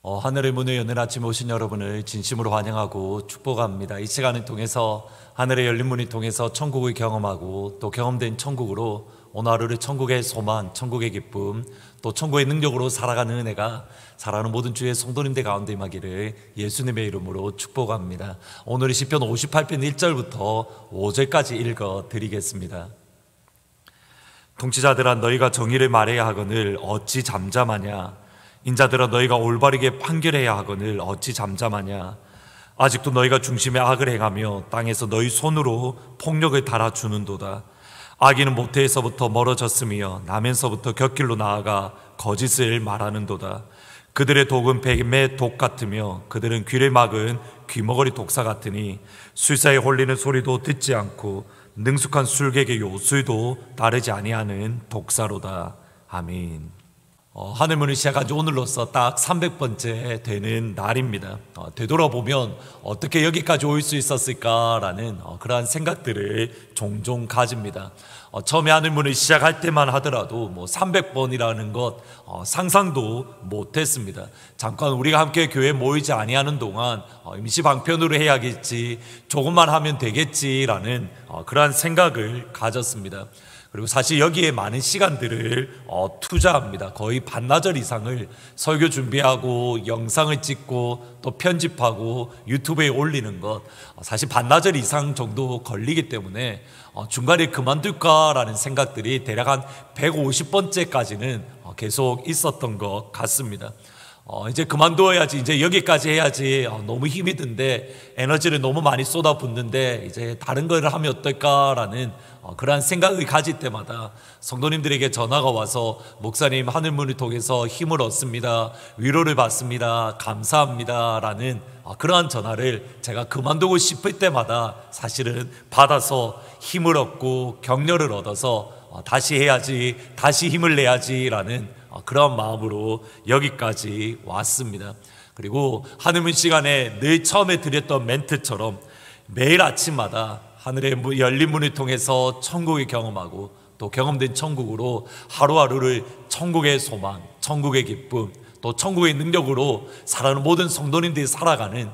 하늘의 문을 여는 아침에 오신 여러분을 진심으로 환영하고 축복합니다. 이 시간을 통해서 하늘의 열린 문을 통해서 천국을 경험하고 또 경험된 천국으로 오늘 하루를 천국의 소망, 천국의 기쁨, 또 천국의 능력으로 살아가는 은혜가 사랑하는 모든 주의 성도님들 가운데 임하기를 예수님의 이름으로 축복합니다. 오늘은 시편 58편 1절부터 5절까지 읽어드리겠습니다. 통치자들아 너희가 정의를 말해야 하거늘 어찌 잠잠하냐. 인자들아 너희가 올바르게 판결해야 하거늘 어찌 잠잠하냐. 아직도 너희가 중심에 악을 행하며 땅에서 너희 손으로 폭력을 달아주는도다. 악인은 모태에서부터 멀어졌으며 나면서부터 곁길로 나아가 거짓을 말하는도다. 그들의 독은 뱀의 독 같으며 그들은 귀를 막은 귀머거리 독사 같으니 술사에 홀리는 소리도 듣지 않고 능숙한 술객의 요술도 따르지 아니하는 독사로다. 아멘. 하늘문을 시작한 지 오늘로써 딱 300번째 되는 날입니다. 되돌아보면 어떻게 여기까지 올 수 있었을까라는 그러한 생각들을 종종 가집니다. 처음에 하늘문을 시작할 때만 하더라도 300번이라는 것 상상도 못했습니다. 잠깐 우리가 함께 교회에 모이지 아니하는 동안 임시 방편으로 해야겠지, 조금만 하면 되겠지라는 그러한 생각을 가졌습니다. 그리고 사실 여기에 많은 시간들을 투자합니다. 거의 반나절 이상을 설교 준비하고 영상을 찍고 또 편집하고 유튜브에 올리는 것, 사실 반나절 이상 정도 걸리기 때문에 중간에 그만둘까라는 생각들이 대략 한 150번째까지는 계속 있었던 것 같습니다. 이제 그만둬야지, 이제 여기까지 해야지, 너무 힘이 든데 에너지를 너무 많이 쏟아붓는데 이제 다른 걸 하면 어떨까라는 그러한 생각을 가질 때마다 성도님들에게 전화가 와서 목사님 하늘문을 통해서 힘을 얻습니다, 위로를 받습니다, 감사합니다 라는 그러한 전화를 제가 그만두고 싶을 때마다 사실은 받아서 힘을 얻고 격려를 얻어서 다시 해야지, 다시 힘을 내야지 라는 그런 마음으로 여기까지 왔습니다. 그리고 하늘문 시간에 늘 처음에 드렸던 멘트처럼 매일 아침마다 하늘의 열린 문을 통해서 천국을 경험하고 또 경험된 천국으로 하루하루를 천국의 소망, 천국의 기쁨, 또 천국의 능력으로 살아가는 모든 성도님들이 살아가는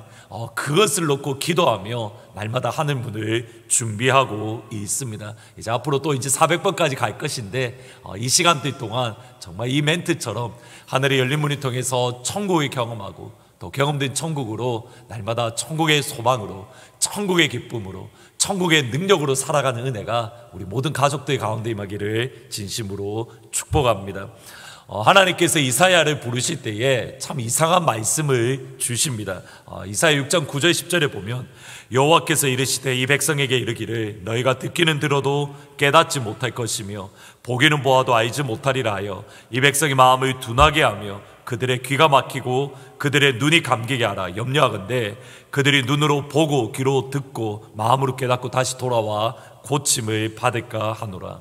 그것을 놓고 기도하며 날마다 하늘문을 준비하고 있습니다. 이제 앞으로 또 이제 400번까지 갈 것인데 이 시간들 동안 정말 이 멘트처럼 하늘의 열린 문을 통해서 천국을 경험하고 또 경험된 천국으로 날마다 천국의 소망으로, 천국의 기쁨으로, 천국의 능력으로 살아가는 은혜가 우리 모든 가족들 가운데 임하기를 진심으로 축복합니다. 하나님께서 이사야를 부르실 때에 참 이상한 말씀을 주십니다. 이사야 6장 9절 10절에 보면 여호와께서 이르시되 이 백성에게 이르기를 너희가 듣기는 들어도 깨닫지 못할 것이며 보기는 보아도 알지 못하리라 하여 이 백성의 마음을 둔하게 하며 그들의 귀가 막히고 그들의 눈이 감기게 하라. 염려하건대 그들이 눈으로 보고 귀로 듣고 마음으로 깨닫고 다시 돌아와 고침을 받을까 하노라.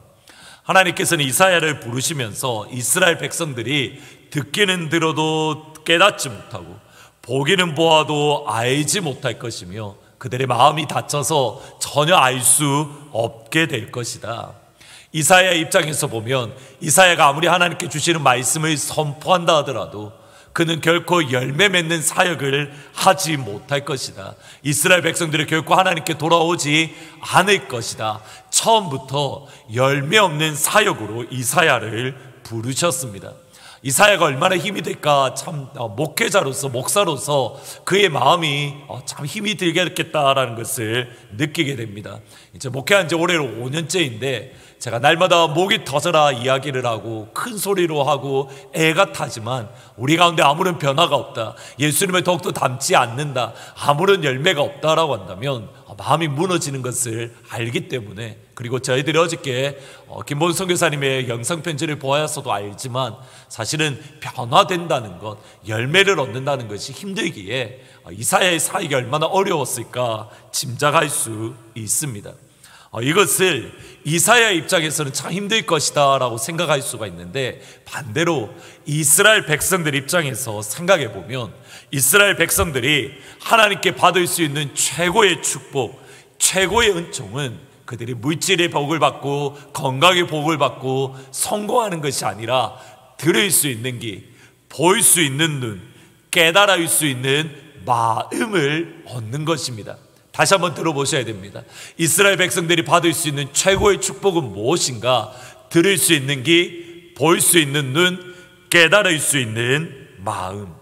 하나님께서는 이사야를 부르시면서 이스라엘 백성들이 듣기는 들어도 깨닫지 못하고 보기는 보아도 알지 못할 것이며 그들의 마음이 닫혀서 전혀 알 수 없게 될 것이다. 이사야 입장에서 보면 이사야가 아무리 하나님께 주시는 말씀을 선포한다 하더라도 그는 결코 열매 맺는 사역을 하지 못할 것이다. 이스라엘 백성들이 결코 하나님께 돌아오지 않을 것이다. 처음부터 열매 없는 사역으로 이사야를 부르셨습니다. 이사야가 얼마나 힘이 될까, 참 목회자로서, 목사로서 그의 마음이 참 힘이 들겠다라는 것을 느끼게 됩니다. 이제 목회한 지 올해로 5년째인데 제가 날마다 목이 터져라 이야기를 하고 큰 소리로 하고 애가 타지만 우리 가운데 아무런 변화가 없다, 예수님을 더욱더 닮지 않는다, 아무런 열매가 없다라고 한다면 마음이 무너지는 것을 알기 때문에, 그리고 저희들이 어저께 김본 선교사님의 영상 편지를 보아서도 알지만 사실은 변화된다는 것, 열매를 얻는다는 것이 힘들기에 이사야의 사역이 얼마나 어려웠을까 짐작할 수 있습니다. 이것을 이사야 입장에서는 참 힘들 것이다 라고 생각할 수가 있는데, 반대로 이스라엘 백성들 입장에서 생각해 보면 이스라엘 백성들이 하나님께 받을 수 있는 최고의 축복, 최고의 은총은 그들이 물질의 복을 받고 건강의 복을 받고 성공하는 것이 아니라 들을 수 있는 귀, 볼 수 있는 눈, 깨달을 수 있는 마음을 얻는 것입니다. 다시 한번 들어보셔야 됩니다. 이스라엘 백성들이 받을 수 있는 최고의 축복은 무엇인가? 들을 수 있는 귀, 볼 수 있는 눈, 깨달을 수 있는 마음.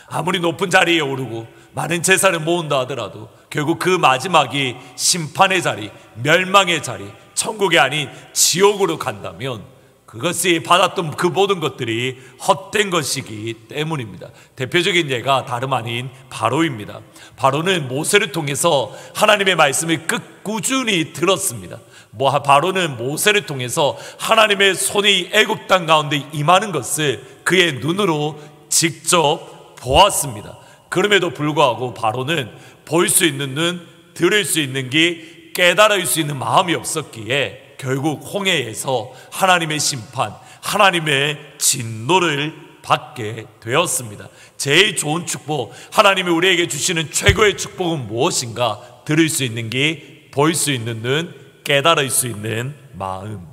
아무리 높은 자리에 오르고 많은 재산을 모은다 하더라도 결국 그 마지막이 심판의 자리, 멸망의 자리, 천국이 아닌 지옥으로 간다면 그것이 받았던 그 모든 것들이 헛된 것이기 때문입니다. 대표적인 예가 다름 아닌 바로입니다. 바로는 모세를 통해서 하나님의 말씀을 꾸준히 들었습니다. 바로는 모세를 통해서 하나님의 손이 애굽 땅 가운데 임하는 것을 그의 눈으로 직접 보았습니다. 그럼에도 불구하고 바로는 볼 수 있는 눈, 들을 수 있는 귀, 깨달을 수 있는 마음이 없었기에 결국 홍해에서 하나님의 심판, 하나님의 진노를 받게 되었습니다. 제일 좋은 축복, 하나님이 우리에게 주시는 최고의 축복은 무엇인가? 들을 수 있는 귀, 볼 수 있는 눈, 깨달을 수 있는 마음.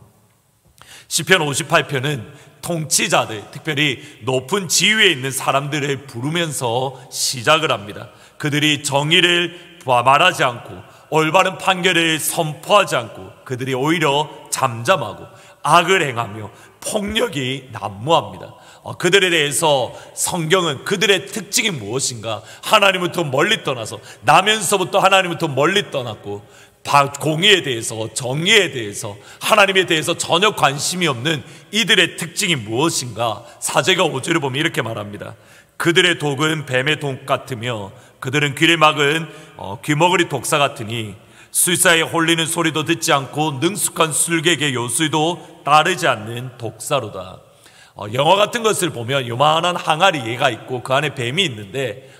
시편 58편은 통치자들, 특별히 높은 지위에 있는 사람들을 부르면서 시작을 합니다. 그들이 정의를 말하지 않고 올바른 판결을 선포하지 않고 그들이 오히려 잠잠하고 악을 행하며 폭력이 난무합니다. 그들에 대해서 성경은 그들의 특징이 무엇인가? 하나님부터 멀리 떠나서 나면서부터 하나님부터 멀리 떠났고 공의에 대해서, 정의에 대해서, 하나님에 대해서 전혀 관심이 없는 이들의 특징이 무엇인가? 4절과 5절을 보면 이렇게 말합니다. 그들의 독은 뱀의 독 같으며 그들은 귀를 막은 귀머거리 독사 같으니 술사에 홀리는 소리도 듣지 않고 능숙한 술객의 요술도 따르지 않는 독사로다. 영화 같은 것을 보면 요만한 항아리가 있고 그 안에 뱀이 있는데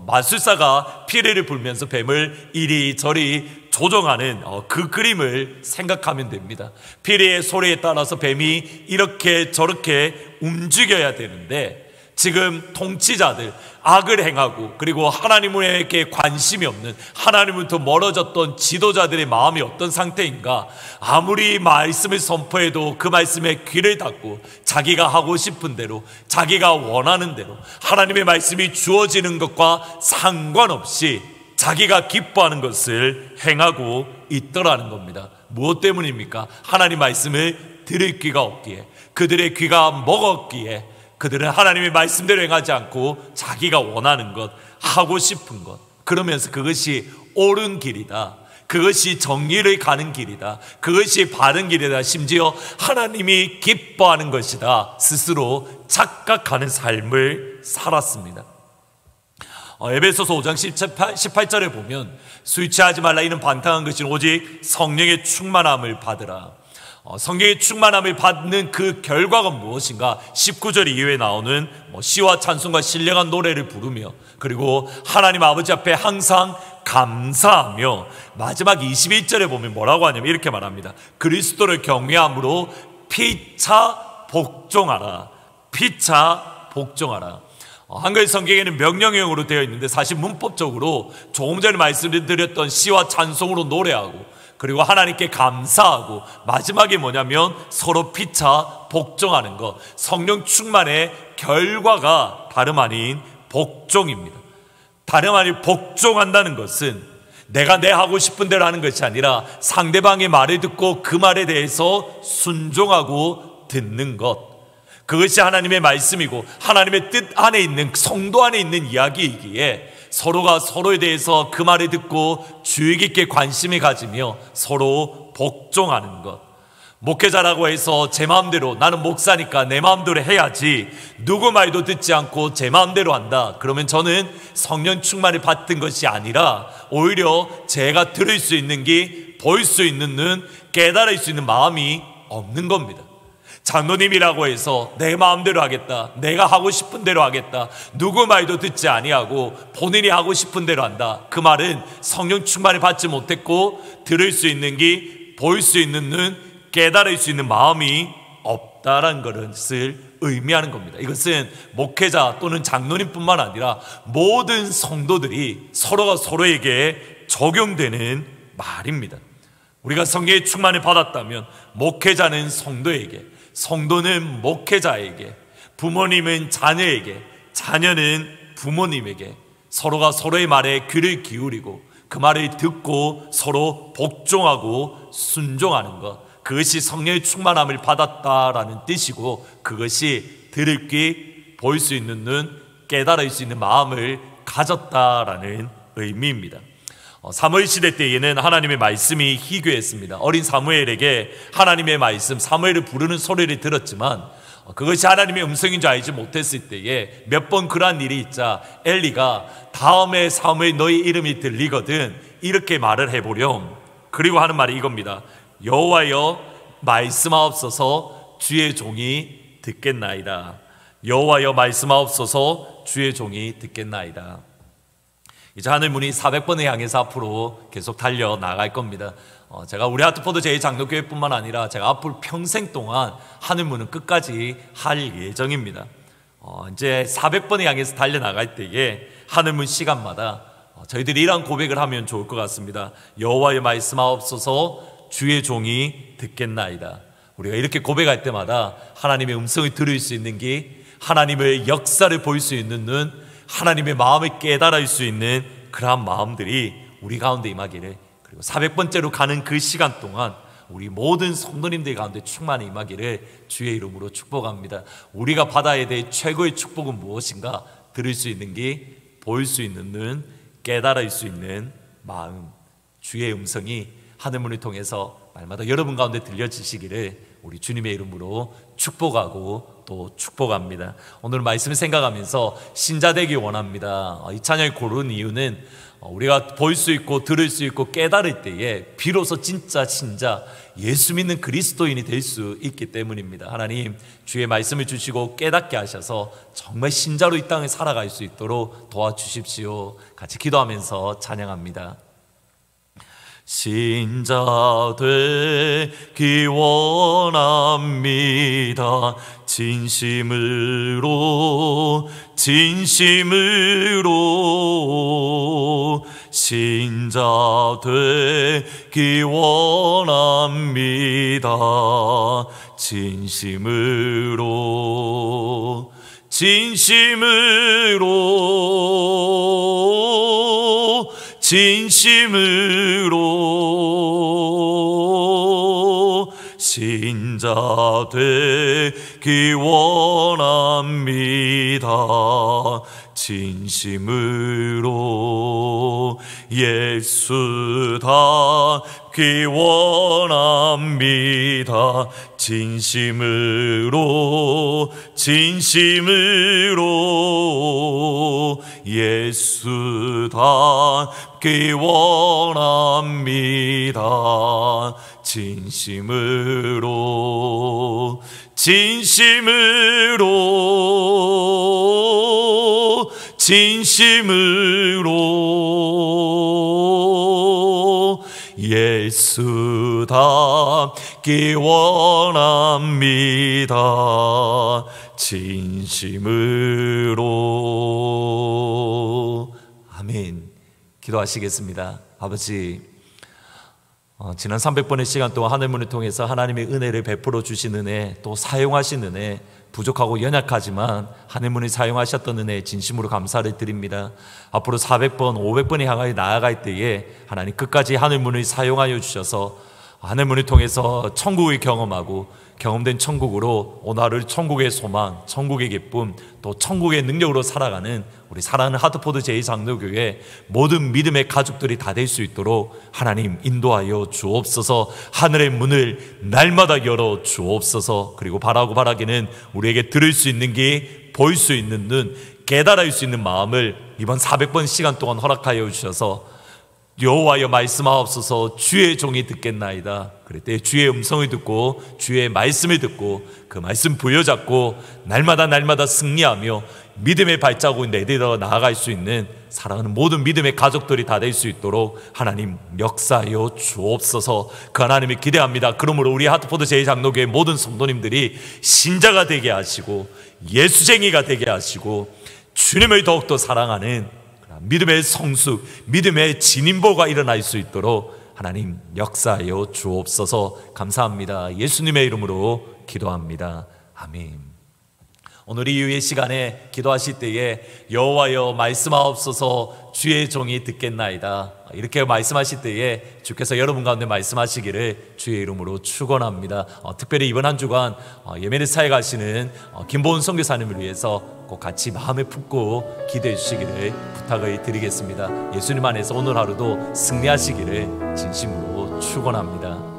마술사가 피리를 불면서 뱀을 이리저리 조정하는 그 그림을 생각하면 됩니다. 피리의 소리에 따라서 뱀이 이렇게 저렇게 움직여야 되는데 지금 통치자들, 악을 행하고 그리고 하나님에게 관심이 없는, 하나님부터 멀어졌던 지도자들의 마음이 어떤 상태인가? 아무리 말씀을 선포해도 그 말씀에 귀를 닫고 자기가 하고 싶은 대로, 자기가 원하는 대로 하나님의 말씀이 주어지는 것과 상관없이 자기가 기뻐하는 것을 행하고 있더라는 겁니다. 무엇 때문입니까? 하나님 말씀을 들을 귀가 없기에, 그들의 귀가 먹었기에 그들은 하나님의 말씀대로 행하지 않고 자기가 원하는 것, 하고 싶은 것, 그러면서 그것이 옳은 길이다, 그것이 정의를 가는 길이다, 그것이 바른 길이다, 심지어 하나님이 기뻐하는 것이다 스스로 착각하는 삶을 살았습니다. 에베소서 5장 18절에 보면 술 취하지 말라, 이는 반탕한 것이 오직 성령의 충만함을 받으라. 성령의 충만함을 받는 그 결과가 무엇인가? 19절 이후에 나오는 시와 찬송과 신령한 노래를 부르며 그리고 하나님 아버지 앞에 항상 감사하며, 마지막 21절에 보면 뭐라고 하냐면 이렇게 말합니다. 그리스도를 경외함으로 피차 복종하라. 피차 복종하라. 한글 성경에는 명령형으로 되어 있는데 사실 문법적으로 조금 전에 말씀드렸던 시와 찬송으로 노래하고 그리고 하나님께 감사하고 마지막에 뭐냐면 서로 피차 복종하는 것, 성령 충만의 결과가 다름 아닌 복종입니다. 다름 아닌 복종한다는 것은 내가 내 하고 싶은 대로 하는 것이 아니라 상대방의 말을 듣고 그 말에 대해서 순종하고 듣는 것, 그것이 하나님의 말씀이고 하나님의 뜻 안에 있는, 성도 안에 있는 이야기이기에 서로가 서로에 대해서 그 말을 듣고 주의 깊게 관심을 가지며 서로 복종하는 것. 목회자라고 해서 제 마음대로, 나는 목사니까 내 마음대로 해야지, 누구 말도 듣지 않고 제 마음대로 한다, 그러면 저는 성령 충만을 받은 것이 아니라 오히려 제가 들을 수 있는 귀, 볼 수 있는 눈, 깨달을 수 있는 마음이 없는 겁니다. 장로님이라고 해서 내 마음대로 하겠다, 내가 하고 싶은 대로 하겠다, 누구 말도 듣지 아니하고 본인이 하고 싶은 대로 한다, 그 말은 성령 충만을 받지 못했고 들을 수 있는 귀, 볼 수 있는 눈, 깨달을 수 있는 마음이 없다라는 것을 의미하는 겁니다. 이것은 목회자 또는 장로님뿐만 아니라 모든 성도들이 서로가 서로에게 적용되는 말입니다. 우리가 성령의 충만을 받았다면 목회자는 성도에게, 성도는 목회자에게, 부모님은 자녀에게, 자녀는 부모님에게 서로가 서로의 말에 귀를 기울이고 그 말을 듣고 서로 복종하고 순종하는 것, 그것이 성령의 충만함을 받았다라는 뜻이고, 그것이 들을 귀, 보일 수 있는 눈, 깨달을 수 있는 마음을 가졌다라는 의미입니다. 사무엘 시대 때에는 하나님의 말씀이 희귀했습니다. 어린 사무엘에게 하나님의 말씀, 사무엘을 부르는 소리를 들었지만 그것이 하나님의 음성인 줄 알지 못했을 때에 몇 번 그러한 일이 있자 엘리가 다음에 사무엘 너희 이름이 들리거든 이렇게 말을 해보렴. 그리고 하는 말이 이겁니다. 여호와여 말씀하옵소서 주의 종이 듣겠나이다. 여호와여 말씀하옵소서 주의 종이 듣겠나이다. 이제 하늘문이 400번을 향해서 앞으로 계속 달려나갈 겁니다. 제가 우리 하트포드 제2장로교회뿐만 아니라 제가 앞으로 평생 동안 하늘문은 끝까지 할 예정입니다. 이제 400번을 향해서 달려나갈 때에 하늘문 시간마다 저희들이 이러한 고백을 하면 좋을 것 같습니다. 여호와의 말씀하옵소서 주의 종이 듣겠나이다. 우리가 이렇게 고백할 때마다 하나님의 음성을 들을 수 있는 귀, 하나님의 역사를 볼 수 있는 눈, 하나님의 마음을 깨달을 수 있는 그러한 마음들이 우리 가운데 임하기를, 그리고 400번째로 가는 그 시간 동안 우리 모든 성도님들 가운데 충만히 임하기를 주의 이름으로 축복합니다. 우리가 받아야 될 최고의 축복은 무엇인가? 들을 수 있는 귀, 보일 수 있는 눈, 깨달을 수 있는 마음, 주의 음성이 하늘문을 통해서 날마다 여러분 가운데 들려지시기를 우리 주님의 이름으로 축복하고 또 축복합니다. 오늘 말씀을 생각하면서 신자 되기 원합니다. 이 찬양을 고른 이유는 우리가 볼 수 있고 들을 수 있고 깨달을 때에 비로소 진짜 신자, 예수 믿는 그리스도인이 될 수 있기 때문입니다. 하나님 주의 말씀을 주시고 깨닫게 하셔서 정말 신자로 이 땅에 살아갈 수 있도록 도와주십시오. 같이 기도하면서 찬양합니다. 신자 되기 원합니다. 진심으로 신자 되기 원합니다. 진심으로 신자 되기 원합니다. 진심으로 예수 닮기 원합니다. 진심으로 예수 닮기 원합니다. 진심으로 예수 닮기 원합니다. 진심으로. 아멘. 기도하시겠습니다. 아버지, 지난 300번의 시간 동안 하늘문을 통해서 하나님의 은혜를 베풀어 주신 은혜, 또 사용하신 은혜, 부족하고 연약하지만 하늘문을 사용하셨던 은혜에 진심으로 감사를 드립니다. 앞으로 400번, 500번을 향하여 나아갈 때에 하나님 끝까지 하늘문을 사용하여 주셔서 하늘문을 통해서 천국을 경험하고 경험된 천국으로 오늘을 천국의 소망, 천국의 기쁨, 또 천국의 능력으로 살아가는 우리 사랑하는 하트포드 제2장로교회 모든 믿음의 가족들이 다 될 수 있도록 하나님 인도하여 주옵소서. 하늘의 문을 날마다 열어 주옵소서. 그리고 바라기는 우리에게 들을 수 있는 귀, 보일 수 있는 눈, 깨달을 수 있는 마음을 이번 400번 시간 동안 허락하여 주셔서 여호와여 말씀하옵소서 주의 종이 듣겠나이다. 그럴 때 주의 음성을 듣고 주의 말씀을 듣고 그 말씀 부여잡고 날마다 승리하며 믿음의 발자국을 내딛어 나아갈 수 있는 사랑하는 모든 믿음의 가족들이 다 될 수 있도록 하나님 역사하여 주옵소서. 그 하나님을 기대합니다. 그러므로 우리 하트포드 제2장로교회 모든 성도님들이 신자가 되게 하시고 예수쟁이가 되게 하시고 주님을 더욱더 사랑하는 믿음의 성숙, 믿음의 진인보가 일어날 수 있도록 하나님 역사하여 주옵소서. 감사합니다. 예수님의 이름으로 기도합니다. 아멘. 오늘 이후의 시간에 기도하실 때에 여호와여 말씀하옵소서 주의 종이 듣겠나이다, 이렇게 말씀하실 때에 주께서 여러분 가운데 말씀하시기를 주의 이름으로 축원합니다. 특별히 이번 한 주간 예매를 사역하시는 김보은 선교사님을 위해서 꼭 같이 마음에 품고 기도해 주시기를 부탁을 드리겠습니다. 예수님 안에서 오늘 하루도 승리하시기를 진심으로 축원합니다.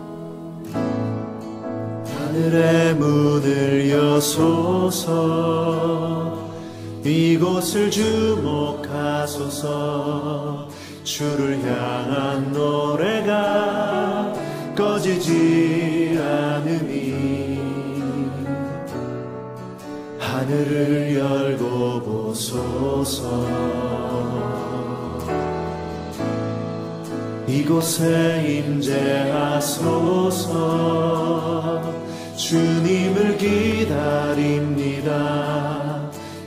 하늘의 문을 여소서, 이곳을 주목하소서. 주를 향한 노래가 꺼지지 않으니 하늘을 열고 보소서. 이곳에 임재하소서. 주님을 기다립니다.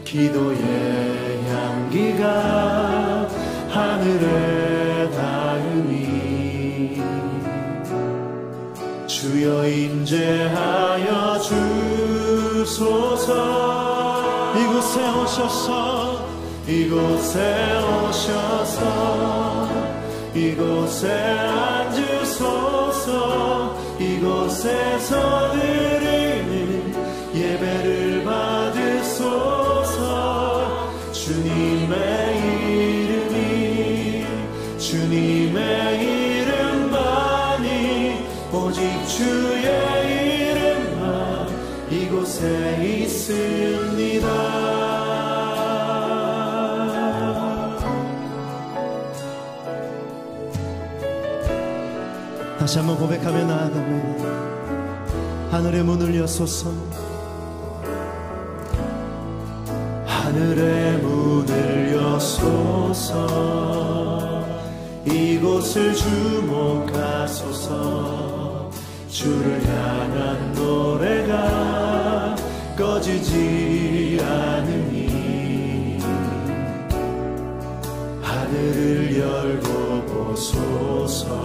기도의 향기가 하늘에 닿으니 주여 임재하여 주소서. 이곳에 오셔서, 이곳에 오셔서, 이곳에 앉으소서. 이곳에서 드리는 예배를 받으소서. 주님의 이름이, 주님의 이름만이, 오직 주의 이름만 이곳에 있습니다. 다시 한번 고백하며 나아갑니다. 하늘의 문을 여소서. 하늘의 문을 여소서. 이곳을 주목하소서. 주를 향한 노래가 꺼지지 않으니 하늘을 열고 보소서.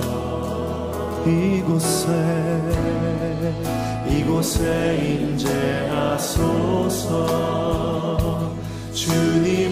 이곳에 임재하소서. 주님